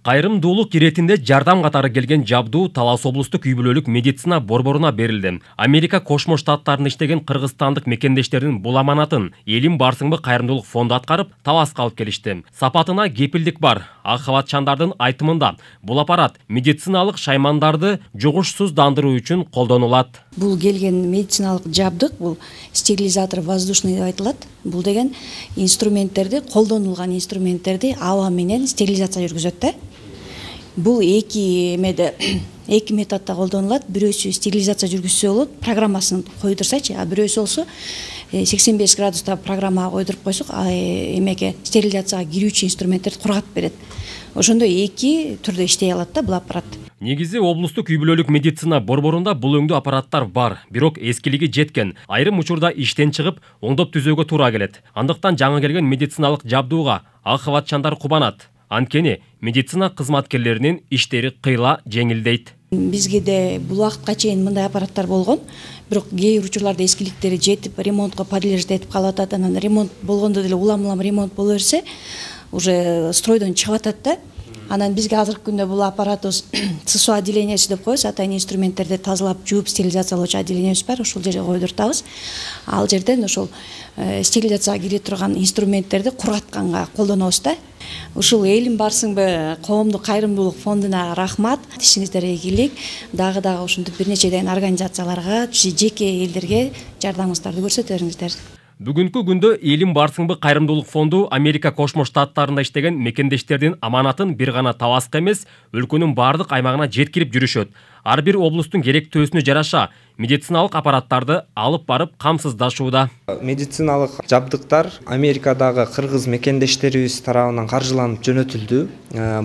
Кайрымдуулук иретинде жардам катары келген жабдуу Талас облустук үй бүлөлүк медицина борборуна берилди. Америка Кошмо Штаттарында иштеген кыргызстандык мекендештердин бул аманатын Элим барсыңбы кайрымдуулук фонду аткарып, Таласка алып келишти. Сапатына кепилдик бар. Ак кабатчандардын айтымында бул аппарат медициналык шаймандарды жугушсуздандыруу үчүн колдонулат. Бул келген медициналык жабдык, бул стерилизатор воздушный деп айтылат. Бул деген инструменттерди, колдонулган инструменттерди аба менен стерилизация жүргүзөт да. Бул эки методдо колдонулат. Бирөөсү стерилизация жүргүзсө болот, программасын койдурсачы, а бирөөсү болсо 85 градуста программага койдуруп койсок, эмеге стерилизацияга кирүүчү инструменттерди кургатып берет. Ошондо эки түрдө иштей алат да бул аппарат. Негизи облустук үй бүлөлүк медицина борборунда бул өңдүү аппараттар бар, бирок эскилиги жеткен. Айрым учурда иштен чыгып, оңдоп түзөөгө туура келет. Андыктан жаңы келген медициналык жабдууга ак кабатчандар кубанат. Анткени медицина кызматкерлеринин иштери кыйла жеңилдейт. Бизге де бул убакытка чейин мындай аппараттар болгон, бирок кээ бир учурларда эскиликтери жетип, ремонтко подлежит этип калып атат. Анан ремонт болгондо деле улам ремонт боло берсе, уже стройдон чыгып атат да. Анан бизге азыркы күндө бул аппаратыбыз ЦСУ отделениясы деп коебуз, атайын инструменттерди тазалап, жууп стерилизациялоочу отделениябыз бар, ошол жерге койдуртабыз. Ал жерден ошол стерилизацияга кире турган инструменттерди кургатканга колдонобуз да. Ушул Элим барсыңбы коомдук кайрымдуулук фондуна рахмат. Ишиңиздерге ийгилик. Дагы ушинтип бир нечеден организацияларга, жеке элдерге жардамыңыздарды көрсөтө бериңиздер. Бүгүнкү күндө Элим барсыңбы кайрымдуулук фонду Америка Кошмо Штаттарында иштеген мекендештердин аманатын бир гана Таласка эмес, өлкөнүн бардык аймагына жеткирип жүрүшөт. Ар бир облустун керектөөсүнө жараша медициналык аппараттарды алып барып камсыздашууда. Медициналык жабдыктар Америкадагы кыргыз мекендештерибиз тарабынан каржыланып жөнөтүлдү.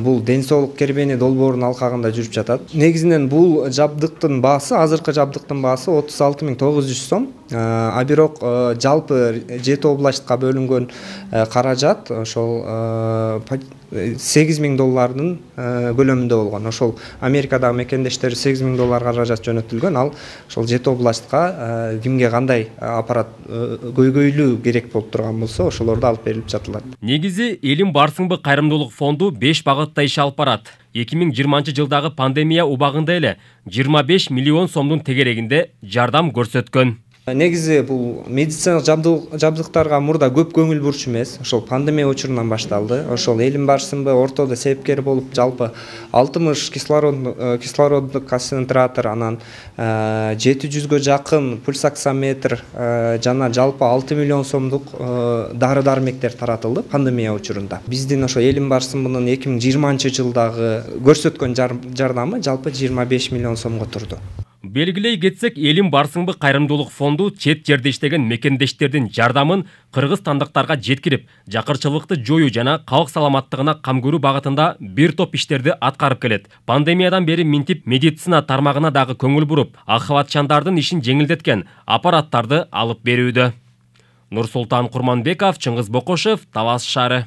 Бул ден соолук кербени долбоорунун алкагында жүрүп жатат. Негизинен бул жабдыктын баасы, азыркы жабдыктын баасы 36.900 сом. А бирок жалпы 7 областка бөлүнгөн каражат ошол $8.000 көлөмүндө болгон. Ошол Америкадагы мекендештер $8.000 каражат жөнөтүлгөн. Ал ошол 7 областка кимге кандай аппарат көйгөйлүү керек болуп турган болсо, ошолорду алып берилип жатылат. Негизи Элим барсыңбы кайрымдуулук фонду 5 багытта иш алып барат. 2020-жылдагы пандемия убагында эле 25 миллион сомдун тегерегинде жардам көрсөткөн. Негизи бул медициналык жабдыктарга мурда көп көңүл буруш эмес. Ошол пандемия учурунан башталды. Ошол Элим барсыңбы ортодо себепкер болуп, жалпы 60 кислороддук концентратор, анан 700гө жакын пульсоксиметр жана жалпы 6 миллион сомдук дары-дармектер таратылды пандемия учурунда. Биздин ошо Элим барсыңбынын 2020-жылдагы көрсөткөн жардамы жалпы 25 миллион сомго турду. Белгилей кетсек, Элим барсыңбы кайрымдуулук фонду чет жерде иштеген мекендештердин жардамын кыргызстандыктарга жеткирип, жакырчылыкты жоюу жана калк саламаттыгына кам көрүү багытында бир топ иштерди аткарып келет. Пандемиядан бери минтип медицина тармагына дагы көңүл буруп, ак кабатчандардын ишин жеңилдеткен аппараттарды алып берүүдө. Нурсултан Курманбеков, Чыңгыз Бокошев, Талас шаары.